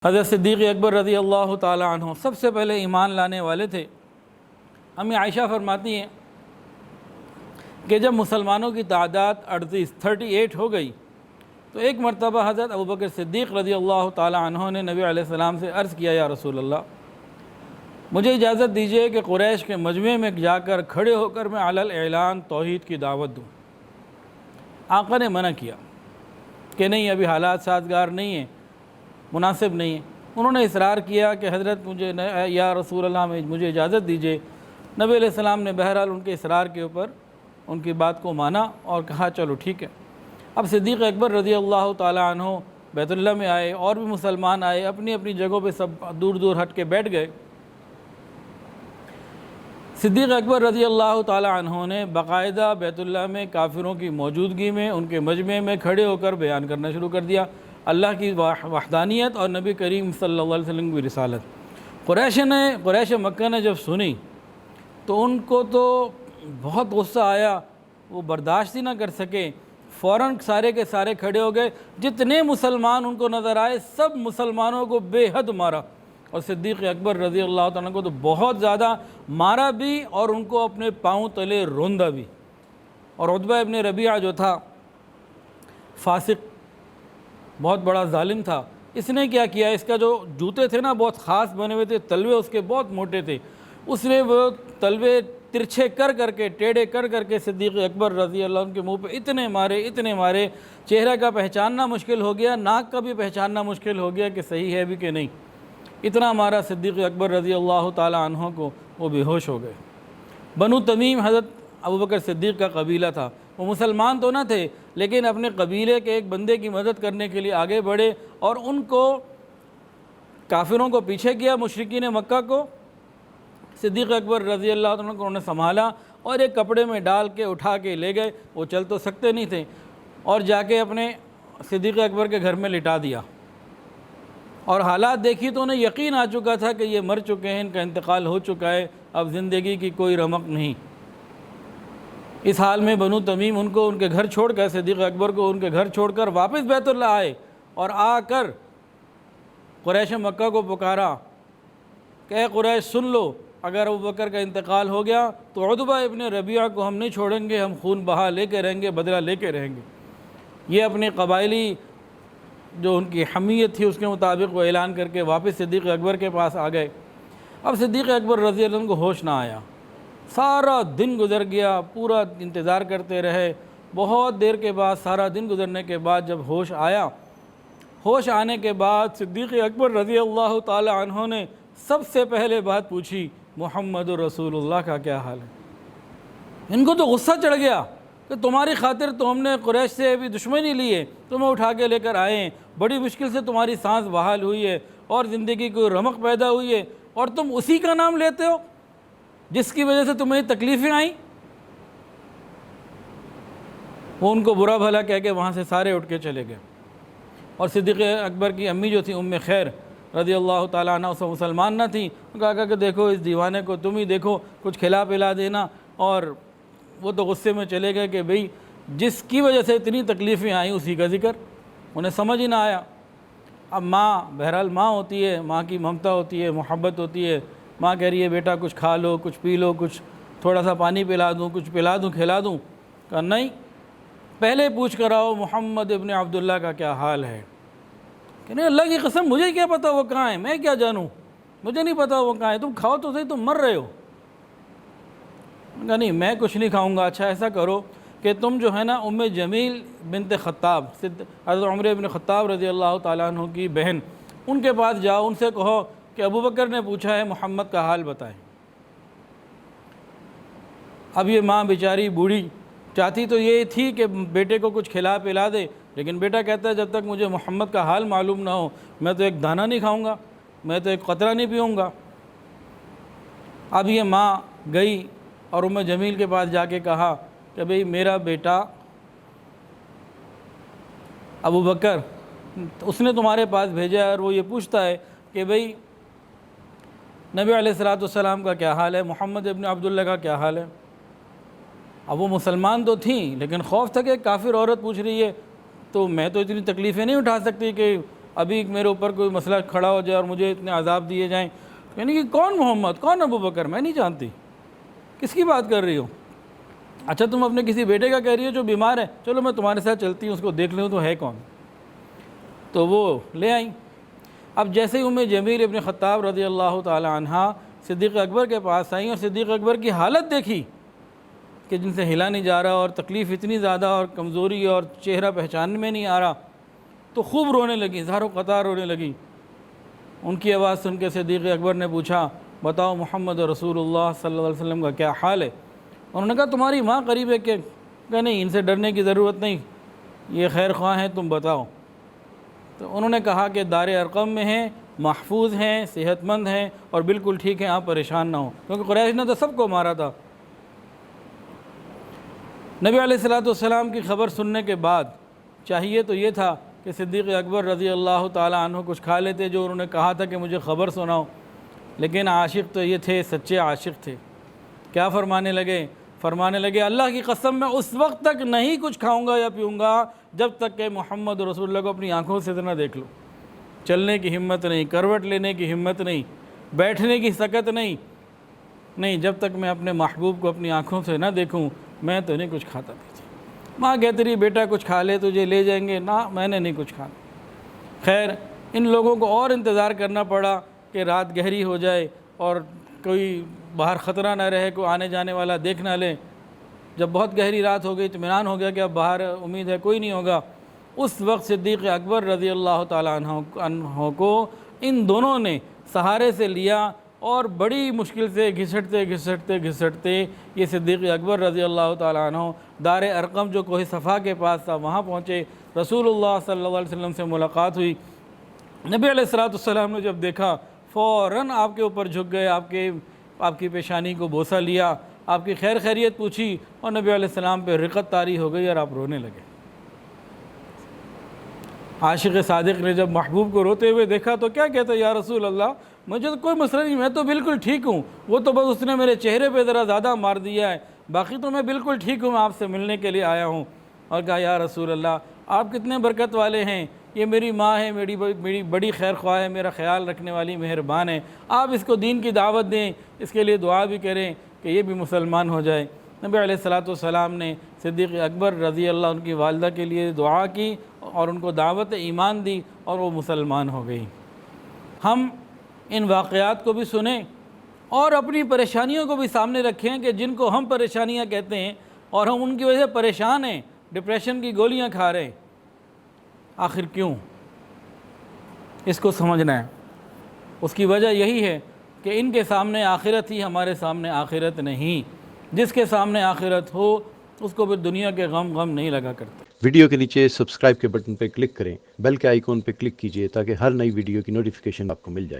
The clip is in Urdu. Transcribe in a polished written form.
حضرت صدیق اکبر رضی اللہ تعالی عنہ سب سے پہلے ایمان لانے والے تھے۔ امی عائشہ فرماتی ہیں کہ جب مسلمانوں کی تعداد 38 ہو گئی تو ایک مرتبہ حضرت ابوبکر صدیق رضی اللہ تعالی عنہ نے نبی علیہ السلام سے عرض کیا، یا رسول اللہ، مجھے اجازت دیجیے کہ قریش کے مجمع میں جا کر کھڑے ہو کر میں علی الاعلان توحید کی دعوت دوں۔ آقا نے منع کیا کہ نہیں، ابھی حالات سازگار نہیں ہیں، مناسب نہیں ہے۔ انہوں نے اصرار کیا کہ حضرت یا رسول اللہ مجھے اجازت دیجیے۔ نبی علیہ السلام نے بہرحال ان کے اصرار کے اوپر ان کی بات کو مانا اور کہا چلو ٹھیک ہے۔ اب صدیق اکبر رضی اللہ تعالی عنہ بیت اللہ میں آئے، اور بھی مسلمان آئے، اپنی اپنی جگہوں پہ سب دور دور ہٹ کے بیٹھ گئے۔ صدیق اکبر رضی اللہ تعالی عنہ نے باقاعدہ بیت اللہ میں کافروں کی موجودگی میں ان کے مجمع میں کھڑے ہو کر بیان کرنا شروع کر دیا اللہ کی وحدانیت اور نبی کریم صلی اللہ علیہ وسلم کی رسالت۔ قریش مکہ نے جب سنی تو ان کو تو بہت غصہ آیا، وہ برداشت ہی نہ کر سکے، فوراً سارے کے سارے کھڑے ہو گئے۔ جتنے مسلمان ان کو نظر آئے سب مسلمانوں کو بے حد مارا، اور صدیق اکبر رضی اللہ تعالیٰ کو تو بہت زیادہ مارا بھی اور ان کو اپنے پاؤں تلے روندا بھی۔ اور عتبہ ابن ربیعہ جو تھا فاسق، بہت بڑا ظالم تھا، اس نے کیا کیا، اس کا جو جوتے تھے نا بہت خاص بنے ہوئے تھے، تلوے اس کے بہت موٹے تھے، اس نے وہ تلوے ترچھے کر کر کے ٹیڑھے کر کر کے صدیق اکبر رضی اللہ عنہ کے منہ پہ اتنے مارے، چہرہ کا پہچاننا مشکل ہو گیا، ناک کا بھی پہچاننا مشکل ہو گیا کہ صحیح ہے بھی کہ نہیں۔ اتنا مارا صدیق اکبر رضی اللہ تعالی عنہ کو، وہ بے ہوش ہو گئے۔ بنو تمیم حضرت ابوبکر صدیق کا قبیلہ تھا، وہ مسلمان تو نہ تھے لیکن اپنے قبیلے کے ایک بندے کی مدد کرنے کے لیے آگے بڑھے اور ان کو کافروں کو پیچھے کیا، مشرکین مکہ کو۔ صدیق اکبر رضی اللہ عنہ کو انہوں نے سنبھالا اور ایک کپڑے میں ڈال کے اٹھا کے لے گئے، وہ چل تو سکتے نہیں تھے، اور جا کے اپنے صدیق اکبر کے گھر میں لٹا دیا۔ اور حالات دیکھی تو انہیں یقین آ چکا تھا کہ یہ مر چکے ہیں، ان کا انتقال ہو چکا ہے، اب زندگی کی کوئی رمق نہیں۔ اس حال میں بنو تمیم ان کو ان کے گھر چھوڑ کر، صدیق اکبر کو ان کے گھر چھوڑ کر واپس بیت اللہ آئے، اور آ کر قریش مکہ کو پکارا کہ اے قریش سن لو، اگر ابوبکر کا انتقال ہو گیا تو عتبہ ابن ربیعہ کو ہم نہیں چھوڑیں گے، ہم خون بہا لے کے رہیں گے، بدلہ لے کے رہیں گے۔ یہ اپنے قبائلی جو ان کی حمیت تھی اس کے مطابق وہ اعلان کر کے واپس صدیق اکبر کے پاس آ گئے۔ اب صدیق اکبر رضی اللہ عنہ کو ہوش نہ آیا، سارا دن گزر گیا، پورا انتظار کرتے رہے۔ بہت دیر کے بعد، سارا دن گزرنے کے بعد جب ہوش آیا، ہوش آنے کے بعد صدیق اکبر رضی اللہ تعالی عنہ نے سب سے پہلے بات پوچھی، محمد رسول اللہ کا کیا حال ہے؟ ان کو تو غصہ چڑھ گیا کہ تمہاری خاطر تو ہم نے قریش سے بھی دشمنی لی ہے، تمہیں اٹھا کے لے کر آئے ہیں، بڑی مشکل سے تمہاری سانس بحال ہوئی ہے اور زندگی کو رمق پیدا ہوئی ہے، اور تم اسی کا نام لیتے ہو جس کی وجہ سے تمہیں تکلیفیں آئیں۔ وہ ان کو برا بھلا کہہ کے وہاں سے سارے اٹھ کے چلے گئے۔ اور صدیق اکبر کی امی جو تھی ام خیر رضی اللہ تعالیٰ عنہ، اسے مسلمان نہ تھیں، کہا کہ دیکھو اس دیوانے کو تم ہی دیکھو، کچھ کھلا پلا دینا۔ اور وہ تو غصے میں چلے گئے کہ بھئی جس کی وجہ سے اتنی تکلیفیں آئیں اسی کا ذکر، انہیں سمجھ ہی نہ آیا۔ اب ماں، بہرحال ماں ہوتی ہے، ماں کی ممتا ہوتی ہے، محبت ہوتی ہے، ماں کہہ رہی ہے بیٹا کچھ کھا لو، کچھ پی لو، کچھ تھوڑا سا پانی پلا دوں، کچھ پلا دوں، کھلا دوں۔ کہا نہیں، پہلے پوچھ کر آؤ محمد ابن عبداللہ کا کیا حال ہے۔ کہ نہیں، اللہ کی قسم مجھے کیا پتہ وہ کہاں ہے، میں کیا جانوں، مجھے نہیں پتہ وہ کہاں ہے، تم کھاؤ تو صحیح، تم مر رہے ہو۔ کہا نہیں، میں کچھ نہیں کھاؤں گا۔ اچھا ایسا کرو کہ تم جو ہے نا ام جمیل بنت خطاب، حضرت عمر بن خطاب رضی اللہ تعالیٰ عنہ کی بہن، ان کے پاس جاؤ، ان سے کہو کہ ابوبکر نے پوچھا ہے محمد کا حال بتائیں۔ اب یہ ماں بیچاری بوڑھی چاہتی تو یہ تھی کہ بیٹے کو کچھ کھلا پلا دے، لیکن بیٹا کہتا ہے جب تک مجھے محمد کا حال معلوم نہ ہو میں تو ایک دانہ نہیں کھاؤں گا، میں تو ایک قطرہ نہیں پیوں گا۔ اب یہ ماں گئی اور ام جمیل کے پاس جا کے کہا کہ بھئی میرا بیٹا ابوبکر اس نے تمہارے پاس بھیجا ہے، اور وہ یہ پوچھتا ہے کہ بھئی نبی علیہ السلام کا کیا حال ہے، محمد ابن عبداللہ کا کیا حال ہے۔ اب وہ مسلمان تو تھیں لیکن خوف تھا کہ کافر عورت پوچھ رہی ہے، تو میں تو اتنی تکلیفیں نہیں اٹھا سکتی کہ ابھی میرے اوپر کوئی مسئلہ کھڑا ہو جائے اور مجھے اتنے عذاب دیے جائیں، یعنی کہ کون محمد، کون ابو بکر، میں نہیں جانتی، کس کی بات کر رہی ہو؟ اچھا تم اپنے کسی بیٹے کا کہہ رہی ہو جو بیمار ہے، چلو میں تمہارے ساتھ چلتی ہوں، اس کو دیکھ لوں تو ہے کون۔ تو وہ لے آئیں۔ اب جیسے ہی ام جمیل ابن خطاب رضی اللہ تعالی عنہ صدیق اکبر کے پاس آئیں اور صدیق اکبر کی حالت دیکھی کہ جن سے ہلا نہیں جا رہا اور تکلیف اتنی زیادہ اور کمزوری اور چہرہ پہچان میں نہیں آ رہا، تو خوب رونے لگیں، زار و قطار رونے لگیں۔ ان کی آواز سن کے صدیق اکبر نے پوچھا بتاؤ محمد رسول اللہ صلی اللہ علیہ وسلم کا کیا حال ہے؟ انہوں نے کہا تمہاری ماں قریب ہے کہ نہیں، ان سے ڈرنے کی ضرورت نہیں، یہ خیر خواہ ہیں، تم بتاؤ۔ تو انہوں نے کہا کہ دار ارقم میں ہیں، محفوظ ہیں، صحت مند ہیں اور بالکل ٹھیک ہیں، آپ پریشان نہ ہوں، کیونکہ قریش نے تو سب کو مارا تھا۔ نبی علیہ السلام کی خبر سننے کے بعد چاہیے تو یہ تھا کہ صدیق اکبر رضی اللہ تعالیٰ عنہ کچھ کھا لیتے جو انہوں نے کہا تھا کہ مجھے خبر سناؤ، لیکن عاشق تو یہ تھے، سچے عاشق تھے۔ کیا فرمانے لگے اللہ کی قسم میں اس وقت تک نہیں کچھ کھاؤں گا یا پیوں گا جب تک کہ محمد رسول اللہ کو اپنی آنکھوں سے نہ دیکھ لوں۔ چلنے کی ہمت نہیں، کروٹ لینے کی ہمت نہیں، بیٹھنے کی سکت نہیں، جب تک میں اپنے محبوب کو اپنی آنکھوں سے نہ دیکھوں میں تو نہیں کچھ کھاتا پیتا۔ ماں کہتی رہی بیٹا کچھ کھا لے، تجھے لے جائیں گے، نہ میں نے نہیں کچھ کھانا۔ خیر ان لوگوں کو اور انتظار کرنا پڑا کہ رات گہری ہو جائے اور کوئی باہر خطرہ نہ رہے، کوئی آنے جانے والا دیکھ نہ لے۔ جب بہت گہری رات ہو گئی، اطمینان ہو گیا کہ اب باہر امید ہے کوئی نہیں ہوگا، اس وقت صدیق اکبر رضی اللہ تعالیٰ عنہ کو ان دونوں نے سہارے سے لیا اور بڑی مشکل سے گھسٹتے یہ صدیق اکبر رضی اللہ تعالیٰ عنہ دار ارقم جو کوہ صفا کے پاس تھا وہاں پہنچے۔ رسول اللہ صلی اللہ علیہ وسلم سے ملاقات ہوئی۔ نبی علیہ السلام نے جب دیکھا فوراً آپ کے اوپر جھک گئے، آپ کی پیشانی کو بوسہ لیا، آپ کی خیریت پوچھی اور نبی علیہ السلام پہ رقت طاری ہو گئی اور آپ رونے لگے۔ عاشق صادق نے جب محبوب کو روتے ہوئے دیکھا تو کیا کہتا یا رسول اللہ مجھے تو کوئی مسئلہ نہیں، میں تو بالکل ٹھیک ہوں، وہ تو بس اس نے میرے چہرے پہ ذرا زیادہ مار دیا ہے، باقی تو میں بالکل ٹھیک ہوں، میں آپ سے ملنے کے لیے آیا ہوں۔ اور کہا یا رسول اللہ آپ کتنے برکت والے ہیں، یہ میری ماں ہے، میری بڑی خیر خواہ ہے، میرا خیال رکھنے والی مہربان ہے، آپ اس کو دین کی دعوت دیں، اس کے لیے دعا بھی کریں کہ یہ بھی مسلمان ہو جائے۔ نبی علیہ السلام نے صدیق اکبر رضی اللہ ان کی والدہ کے لیے دعا کی اور ان کو دعوت ایمان دی اور وہ مسلمان ہو گئی۔ ہم ان واقعات کو بھی سنیں اور اپنی پریشانیوں کو بھی سامنے رکھیں کہ جن کو ہم پریشانیاں کہتے ہیں اور ہم ان کی وجہ سے پریشان ہیں، ڈپریشن کی گولیاں کھا رہے ہیں، آخر کیوں؟ اس کو سمجھنا ہے۔ اس کی وجہ یہی ہے کہ ان کے سامنے آخرت ہی، ہمارے سامنے آخرت نہیں۔ جس کے سامنے آخرت ہو اس کو پھر دنیا کے غم نہیں لگا کرتے۔ ویڈیو کے نیچے سبسکرائب کے بٹن پہ کلک کریں، بیل کے آئیکن پہ کلک کیجئے تاکہ ہر نئی ویڈیو کی نوٹیفیکیشن آپ کو مل جائے۔